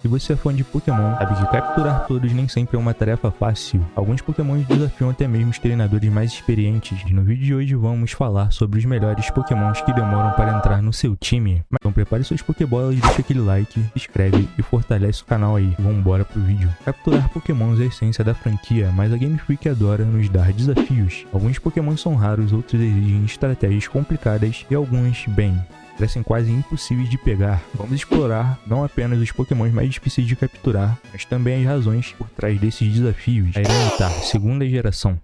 Se você é fã de Pokémon, sabe que capturar todos nem sempre é uma tarefa fácil. Alguns Pokémons desafiam até mesmo os treinadores mais experientes. E no vídeo de hoje vamos falar sobre os melhores Pokémons que demoram para entrar no seu time. Então prepare suas Pokébolas, deixa aquele like, se inscreve e fortalece o canal aí. Vambora pro vídeo. Capturar Pokémons é a essência da franquia, mas a Game Freak adora nos dar desafios. Alguns Pokémons são raros, outros exigem estratégias complicadas e alguns, bem, parecem quase impossíveis de pegar. Vamos explorar não apenas os Pokémons mais difíceis de capturar, mas também as razões por trás desses desafios. Tyranitar, segunda geração.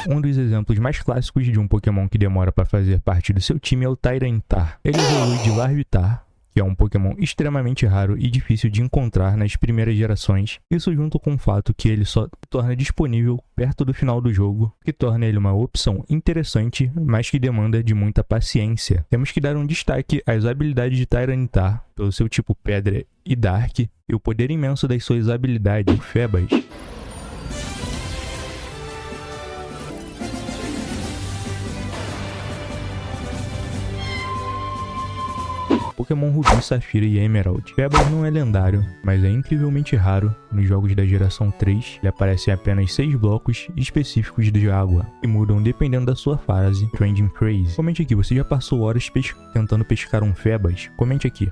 Um dos exemplos mais clássicos de um Pokémon que demora para fazer parte do seu time é o Tyranitar. Ele evolui de Larvitar, que é um Pokémon extremamente raro e difícil de encontrar nas primeiras gerações. Isso junto com o fato que ele só se torna disponível perto do final do jogo, que torna ele uma opção interessante, mas que demanda de muita paciência. Temos que dar um destaque às habilidades de Tyranitar, pelo seu tipo Pedra e Dark, e o poder imenso das suas habilidades, Febas. Pokémon Rubi, Safira e Emerald. Febas não é lendário, mas é incrivelmente raro. Nos jogos da geração 3, ele aparece em apenas 6 blocos específicos de água, que mudam dependendo da sua fase, Trending Phrase. Comente aqui, você já passou horas tentando pescar um Febas? Comente aqui.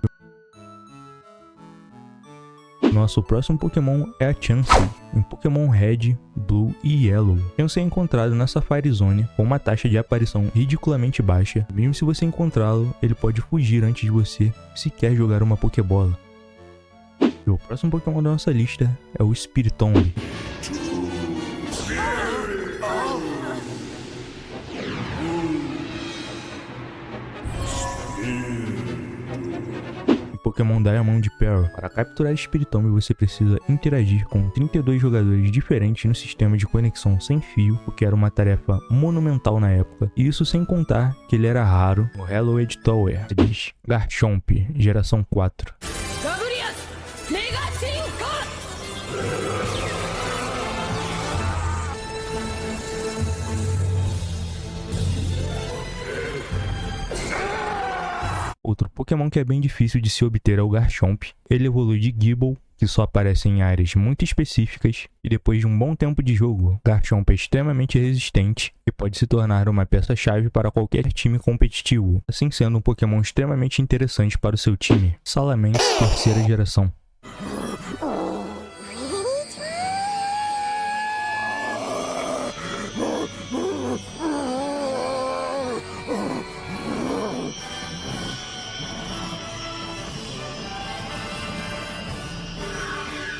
Nosso próximo Pokémon é a Chansey, em Pokémon Red, Blue e Yellow. Chansey é encontrado na Safari Zone com uma taxa de aparição ridiculamente baixa. Mesmo se você encontrá-lo, ele pode fugir antes de você sequer jogar uma Pokébola. E o próximo Pokémon da nossa lista é o Spiritomb. Pokémon Diamond Pearl. Para capturar Spiritomb você precisa interagir com 32 jogadores diferentes no sistema de conexão sem fio, o que era uma tarefa monumental na época, e isso sem contar que ele era raro no Hallowed Tower. Diz Garchomp, geração 4. Outro Pokémon que é bem difícil de se obter é o Garchomp. Ele evolui de Gible, que só aparece em áreas muito específicas, e depois de um bom tempo de jogo, Garchomp é extremamente resistente e pode se tornar uma peça-chave para qualquer time competitivo, assim sendo um Pokémon extremamente interessante para o seu time. Salamence, terceira geração.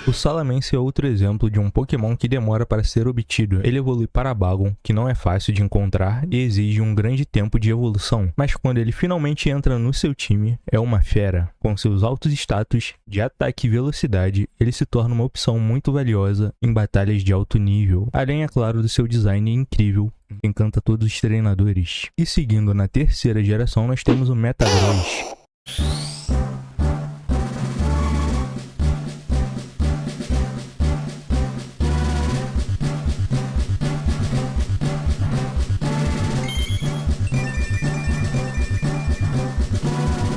O Salamence é outro exemplo de um Pokémon que demora para ser obtido. Ele evolui para Bagon, que não é fácil de encontrar e exige um grande tempo de evolução. Mas quando ele finalmente entra no seu time, é uma fera. Com seus altos status de ataque e velocidade, ele se torna uma opção muito valiosa em batalhas de alto nível. Além, é claro, do seu design incrível, que encanta todos os treinadores. E seguindo na terceira geração, nós temos o Metagross.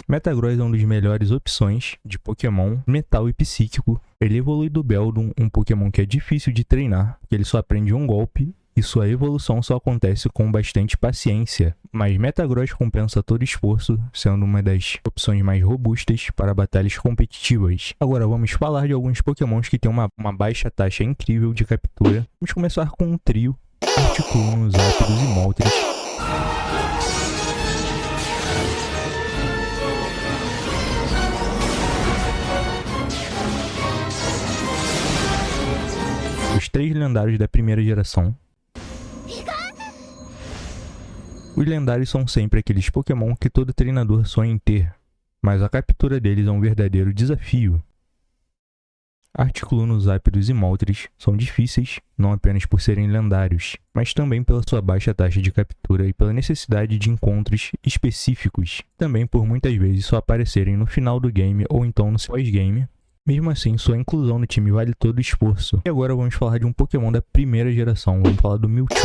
Metagross é uma das melhores opções de Pokémon metal e psíquico. Ele evolui do Beldum, um Pokémon que é difícil de treinar, que ele só aprende um golpe e sua evolução só acontece com bastante paciência. Mas Metagross compensa todo esforço, sendo uma das opções mais robustas para batalhas competitivas. Agora vamos falar de alguns Pokémons que têm uma baixa taxa incrível de captura. Vamos começar com um trio: Articuno, Zapdos e Moltres. Os 3 lendários da primeira geração. Os lendários são sempre aqueles Pokémon que todo treinador sonha em ter, mas a captura deles é um verdadeiro desafio. Articuno, Zapdos e Moltres são difíceis, não apenas por serem lendários, mas também pela sua baixa taxa de captura e pela necessidade de encontros específicos, também por muitas vezes só aparecerem no final do game ou então no pós-game, Mesmo assim, sua inclusão no time vale todo o esforço. E agora vamos falar de um Pokémon da primeira geração, vamos falar do Mewtwo.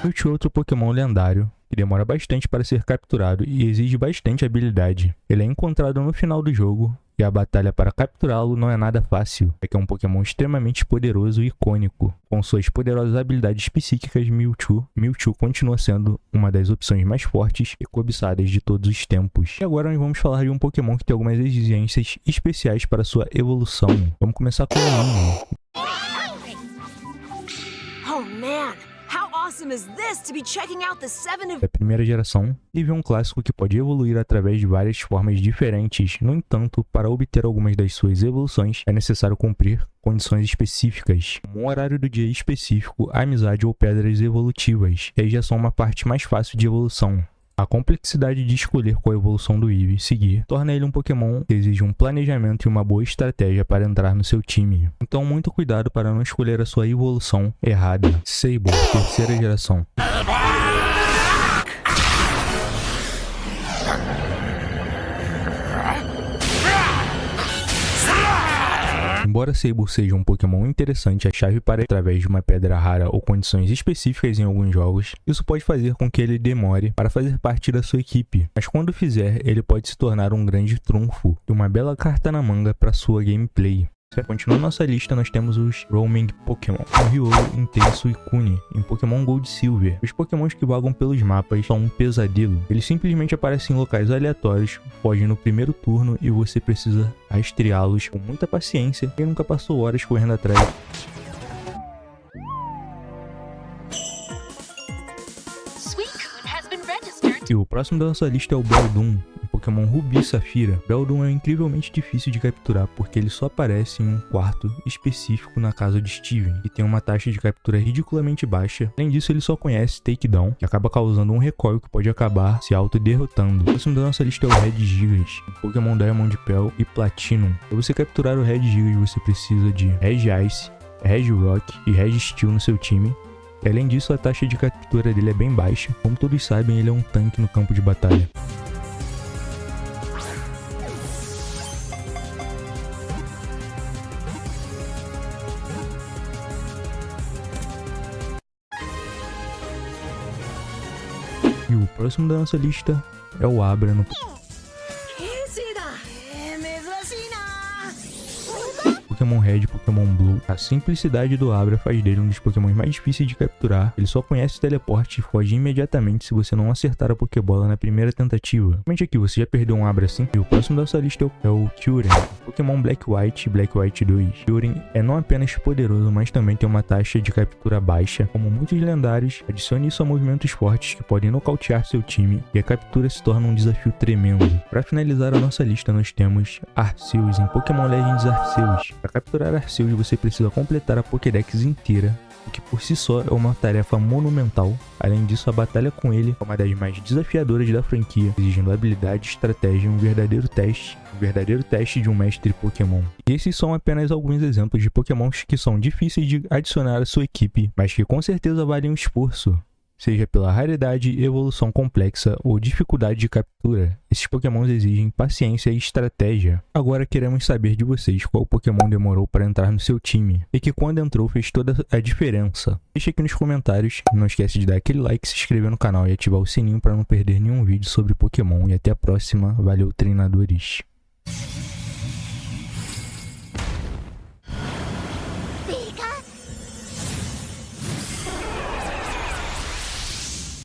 Mewtwo é outro Pokémon lendário, que demora bastante para ser capturado e exige bastante habilidade. Ele é encontrado no final do jogo, e a batalha para capturá-lo não é nada fácil, é que é um Pokémon extremamente poderoso e icônico. Com suas poderosas habilidades psíquicas, Mewtwo continua sendo uma das opções mais fortes e cobiçadas de todos os tempos. E agora nós vamos falar de um Pokémon que tem algumas exigências especiais para sua evolução. Vamos começar com o Línea. Oh man! How awesome is this to be checking out the 7 of... Da primeira geração, teve um clássico que pode evoluir através de várias formas diferentes. No entanto, para obter algumas das suas evoluções, é necessário cumprir condições específicas, como um horário do dia específico, amizade ou pedras evolutivas, e já são uma parte mais fácil de evolução. A complexidade de escolher qual evolução do Eevee seguir torna ele um Pokémon que exige um planejamento e uma boa estratégia para entrar no seu time. Então muito cuidado para não escolher a sua evolução errada. Sableye, terceira geração. Embora Sableye seja um Pokémon interessante, a chave para através de uma pedra rara ou condições específicas em alguns jogos, isso pode fazer com que ele demore para fazer parte da sua equipe, mas quando fizer, ele pode se tornar um grande trunfo e uma bela carta na manga para sua gameplay. Continuando nossa lista, nós temos os Roaming Pokémon, Riolu, Intenso e Kune, em Pokémon Gold e Silver. Os Pokémons que vagam pelos mapas são um pesadelo. Eles simplesmente aparecem em locais aleatórios, fogem no primeiro turno e você precisa rastreá-los com muita paciência. Quem nunca passou horas correndo atrás? E o próximo da nossa lista é o Beldum, Pokémon Rubi e Safira. Beldum é incrivelmente difícil de capturar porque ele só aparece em um quarto específico na casa de Steven, e tem uma taxa de captura ridiculamente baixa. Além disso, ele só conhece Takedown, que acaba causando um recoil que pode acabar se auto-derrotando. O próximo da nossa lista é o Red Gigas, Pokémon Diamond Pearl e Platinum. Para você capturar o Red Gigas, você precisa de Red Ice, Red Rock e Red Steel no seu time. E além disso, a taxa de captura dele é bem baixa. Como todos sabem, ele é um tanque no campo de batalha. E o próximo da nossa lista é o Abra no Pokémon Red e Pokémon Blue. A simplicidade do Abra faz dele um dos Pokémon mais difíceis de capturar. Ele só conhece teleporte e foge imediatamente se você não acertar a Pokébola na primeira tentativa. Somente aqui, você já perdeu um Abra assim? E o próximo da sua lista é o Kyurem, Pokémon Black White e Black White 2. Kyurem é não apenas poderoso, mas também tem uma taxa de captura baixa. Como muitos lendários, adicione isso a movimentos fortes que podem nocautear seu time, e a captura se torna um desafio tremendo. Para finalizar a nossa lista, nós temos Arceus em Pokémon Legends Arceus. Para capturar Arceus, você precisa completar a Pokédex inteira, o que por si só é uma tarefa monumental. Além disso, a batalha com ele é uma das mais desafiadoras da franquia, exigindo habilidade, estratégia e um verdadeiro teste de um mestre Pokémon. E esses são apenas alguns exemplos de Pokémons que são difíceis de adicionar à sua equipe, mas que com certeza valem o esforço. Seja pela raridade, evolução complexa ou dificuldade de captura, esses Pokémons exigem paciência e estratégia. Agora queremos saber de vocês qual Pokémon demorou para entrar no seu time e que quando entrou fez toda a diferença. Deixe aqui nos comentários, não esquece de dar aquele like, se inscrever no canal e ativar o sininho para não perder nenhum vídeo sobre Pokémon. E até a próxima, valeu treinadores!